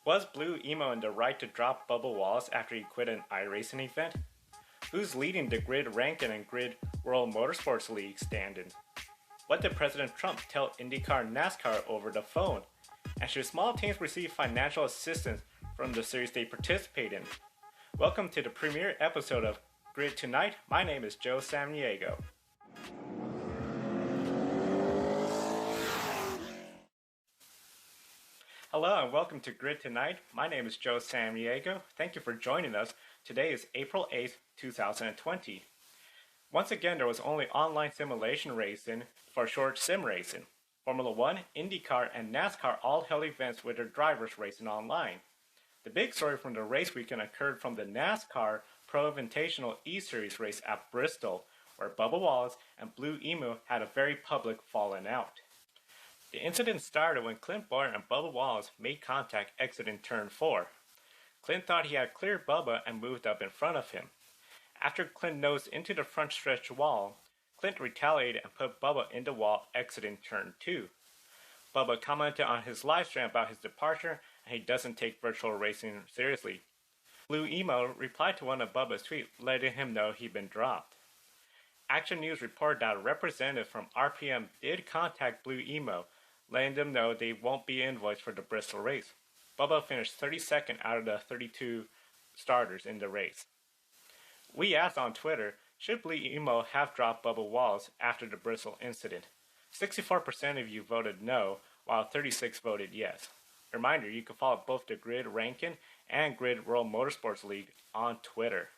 Was Blue Emo in the right to drop Bubba Wallace after he quit an iRacing event? Who's leading the Grid Rankin and Grid World Motorsports League stand-in? What did President Trump tell IndyCar and NASCAR over the phone? And should small teams receive financial assistance from the series they participate in? Welcome to the premiere episode of Grid Tonight. My name is Joe Samniego. Hello and welcome to Grid Tonight. My name is Joe Samniego. Thank you for joining us. Today is April 8th, 2020. Once again, there was only online simulation racing for short sim racing. Formula 1, IndyCar, and NASCAR all held events with their drivers racing online. The big story from the race weekend occurred from the NASCAR Pro Invitational E-Series race at Bristol, where Bubba Wallace and Blue Emu had a very public falling out. The incident started when Clint Bowyer and Bubba Wallace made contact exiting turn 4. Clint thought he had cleared Bubba and moved up in front of him. After Clint nosed into the front stretch wall, Clint retaliated and put Bubba in the wall exiting turn 2. Bubba commented on his live stream about his departure and he doesn't take virtual racing seriously. Blue Emo replied to one of Bubba's tweets letting him know he'd been dropped. Action News reported that a representative from RPM did contact Blue Emo, letting them know they won't be invoiced for the Bristol race. Bubba finished 32nd out of the 32 starters in the race. We asked on Twitter, should Blue Emo have dropped Bubba Wallace after the Bristol incident? 64% of you voted no, while 36% voted yes. Reminder, you can follow both the Grid Rankin and Grid World Motorsports League on Twitter.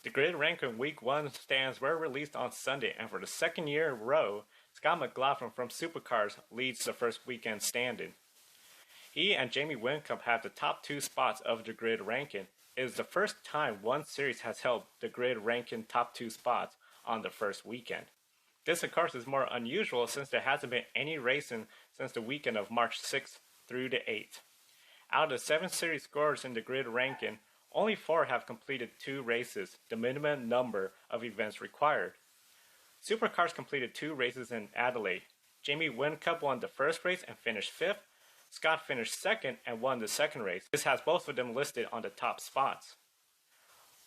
The Grid Rankin Week 1 stands were released on Sunday, and for the second year in a row, Scott McLaughlin from Supercars leads the first weekend stand-in. He and Jamie Whincup have the top 2 spots of the Grid Rankin. It is the first time one series has held the Grid Rankin top 2 spots on the first weekend. This of course is more unusual since there hasn't been any racing since the weekend of March 6th through the 8th. Out of the 7 series scorers in the Grid Rankin, only 4 have completed 2 races, the minimum number of events required. Supercars completed 2 races in Adelaide. Jamie Whincup won the first race and finished 5th. Scott finished 2nd and won the second race. This has both of them listed on the top spots.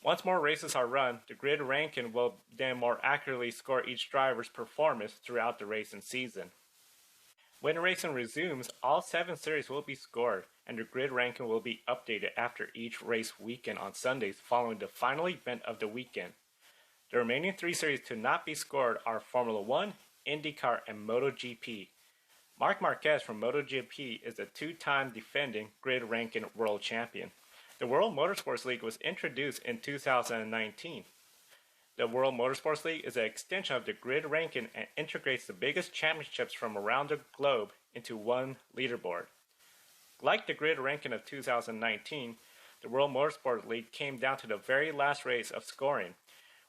Once more races are run, the Grid Rankin will then more accurately score each driver's performance throughout the racing season. When racing resumes, all 7 series will be scored, and the Grid Rankin will be updated after each race weekend on Sundays following the final event of the weekend. The remaining 3 series to not be scored are Formula 1, IndyCar, and MotoGP. Marc Marquez from MotoGP is the 2-time defending Grid Rankin World Champion. The World Motorsports League was introduced in 2019. The World Motorsports League is an extension of the Grid Rankin and integrates the biggest championships from around the globe into one leaderboard. Like the Grid Rankin of 2019, the World Motorsports League came down to the very last race of scoring,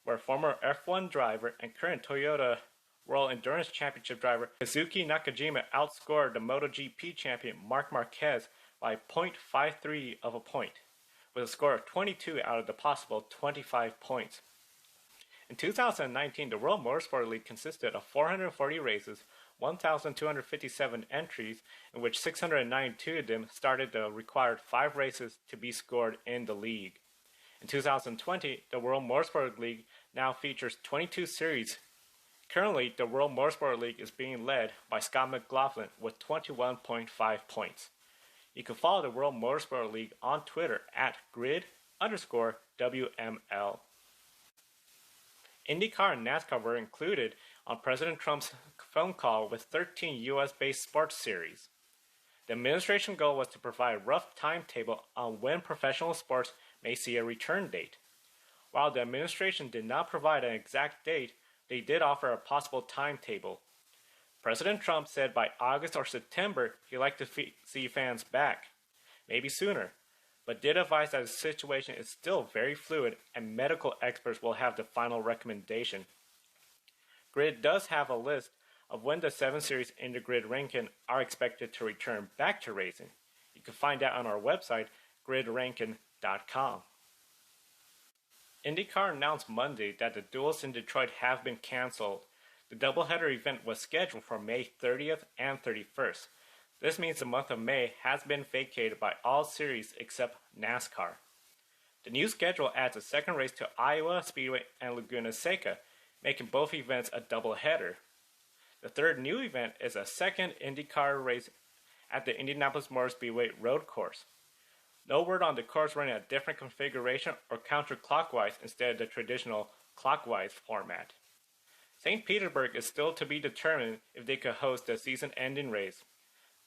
where former F1 driver and current Toyota World Endurance Championship driver Kazuki Nakajima outscored the MotoGP champion Marc Marquez by 0.53 of a point, with a score of 22 out of the possible 25 points. In 2019, the World Motorsport League consisted of 440 races, 1,257 entries, in which 692 of them started the required 5 races to be scored in the league. In 2020, the World Motorsport League now features 22 series. Currently, the World Motorsport League is being led by Scott McLaughlin with 21.5 points. You can follow the World Motorsport League on Twitter at grid_WML. IndyCar and NASCAR were included on President Trump's phone call with 13 US-based sports series. The administration goal was to provide a rough timetable on when professional sports may see a return date. While the administration did not provide an exact date, they did offer a possible timetable. President Trump said by August or September he'd like to see fans back, maybe sooner, but did advise that the situation is still very fluid and medical experts will have the final recommendation. Grid does have a list of when the 7 series in the Grid Rankin are expected to return back to racing. You can find that on our website, gridrankin.com. IndyCar announced Monday that the duels in Detroit have been canceled. The doubleheader event was scheduled for May 30th and 31st. This means the month of May has been vacated by all series except NASCAR. The new schedule adds a second race to Iowa Speedway and Laguna Seca, making both events a doubleheader. The third new event is a second IndyCar race at the Indianapolis Motor Speedway road course. No word on the course running a different configuration or counterclockwise instead of the traditional clockwise format. St. Petersburg is still to be determined if they could host the season-ending race.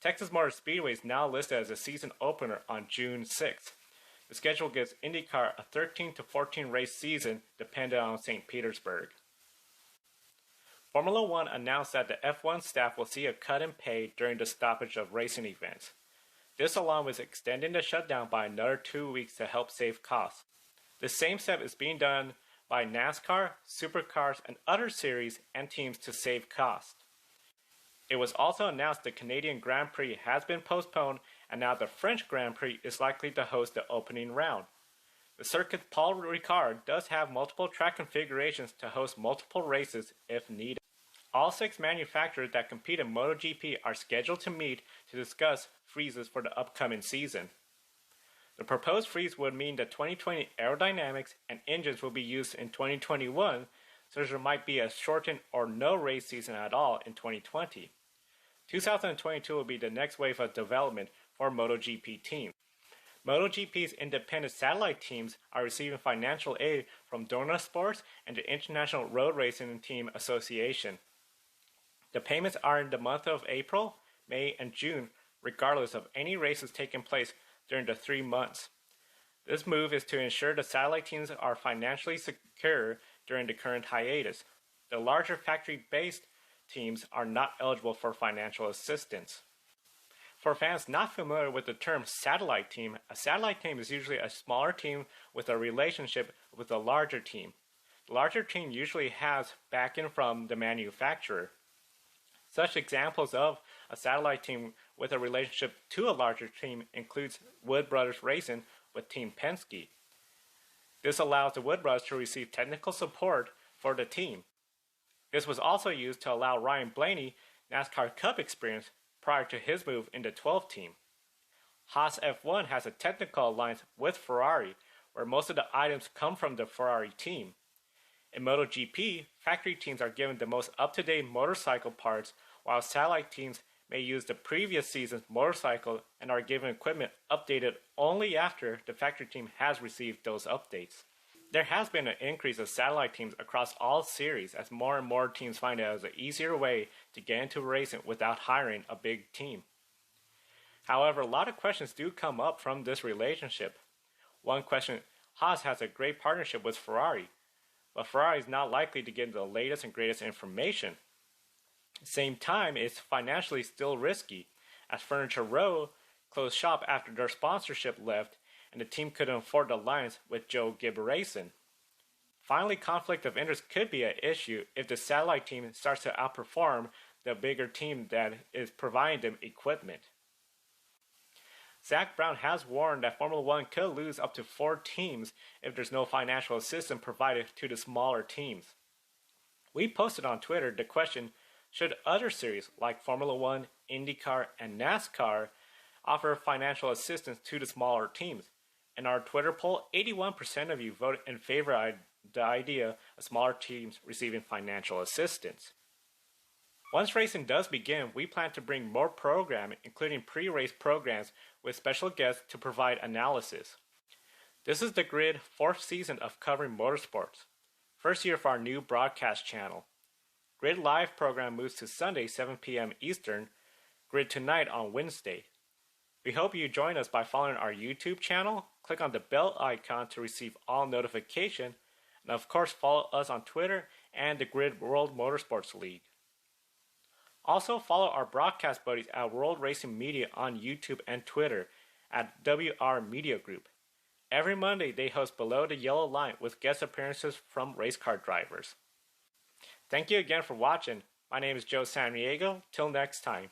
Texas Motor Speedway is now listed as a season opener on June 6th. The schedule gives IndyCar a 13 to 14 race season dependent on St. Petersburg. Formula One announced that the F1 staff will see a cut in pay during the stoppage of racing events. This along with extending the shutdown by another 2 weeks to help save costs. The same step is being done by NASCAR, supercars, and other series and teams to save costs. It was also announced the Canadian Grand Prix has been postponed and now the French Grand Prix is likely to host the opening round. The circuit Paul Ricard does have multiple track configurations to host multiple races if needed. All 6 manufacturers that compete in MotoGP are scheduled to meet to discuss freezes for the upcoming season. The proposed freeze would mean the 2020 aerodynamics and engines will be used in 2021, so there might be a shortened or no race season at all in 2020. 2022 will be the next wave of development for MotoGP teams. MotoGP's independent satellite teams are receiving financial aid from Dorna Sports and the International Road Racing Team Association. The payments are in the month of April, May, and June, regardless of any races taking place during the 3 months. This move is to ensure the satellite teams are financially secure during the current hiatus. The larger factory-based teams are not eligible for financial assistance. For fans not familiar with the term satellite team, a satellite team is usually a smaller team with a relationship with a larger team. The larger team usually has backing from the manufacturer. Such examples of a satellite team with a relationship to a larger team includes Wood Brothers Racing with Team Penske. This allows the Wood Brothers to receive technical support for the team. This was also used to allow Ryan Blaney NASCAR Cup experience prior to his move into 12 team. Haas F1 has a technical alliance with Ferrari, where most of the items come from the Ferrari team. In MotoGP, factory teams are given the most up-to-date motorcycle parts, while satellite teams may use the previous season's motorcycle and are given equipment updated only after the factory team has received those updates. There has been an increase of satellite teams across all series as more and more teams find it as an easier way to get into racing without hiring a big team. However, a lot of questions do come up from this relationship. One question, Haas has a great partnership with Ferrari, but Ferrari is not likely to get the latest and greatest information. At the same time, it's financially still risky, as Furniture Row closed shop after their sponsorship left and the team couldn't afford the alliance with Joe Gibbs Racing. Finally, conflict of interest could be an issue if the satellite team starts to outperform the bigger team that is providing them equipment. Zach Brown has warned that Formula One could lose up to 4 teams if there's no financial assistance provided to the smaller teams. We posted on Twitter the question, should other series like Formula One, IndyCar, and NASCAR offer financial assistance to the smaller teams? In our Twitter poll, 81% of you voted in favor of the idea of smaller teams receiving financial assistance. Once racing does begin, we plan to bring more programming, including pre-race programs with special guests to provide analysis. This is the Grid 4th season of covering motorsports. First year for our new broadcast channel. Grid Live program moves to Sunday 7 p.m. Eastern, Grid Tonight on Wednesday. We hope you join us by following our YouTube channel, click on the bell icon to receive all notifications, and of course follow us on Twitter and the Grid World Motorsports League. Also follow our broadcast buddies at World Racing Media on YouTube and Twitter at WR Media Group. Every Monday they host Below the Yellow Line with guest appearances from race car drivers. Thank you again for watching. My name is Joe Sanriego. Till next time.